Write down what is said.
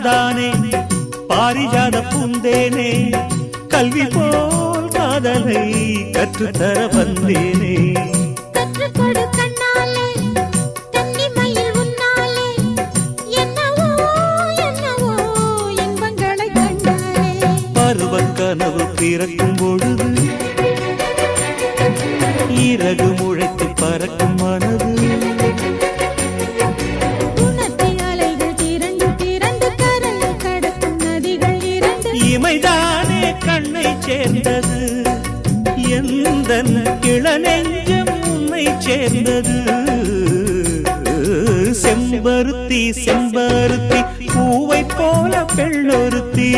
தானே பாரிஜாத பூந்தேனே கல்வி போல் காதலை கற்றுத்தர வந்தேனே கற்றுக்கொடு கண்ணாலே கன்னிமயில் உன்னாலே என்னவோ என்னவோ இன்பங்களை கண்டாலே பருவக் கனவு பிறக்கும் பொழுது இறகு முளைத்து பறக்கும் மனது இமைதானே கண்ணை சேர்ந்தது எந்த இளநெஞ்சம் உன்னை சேர்ந்தது செம்பருத்தி செம்பருத்தி பூவை போல பெண்ணொருத்தி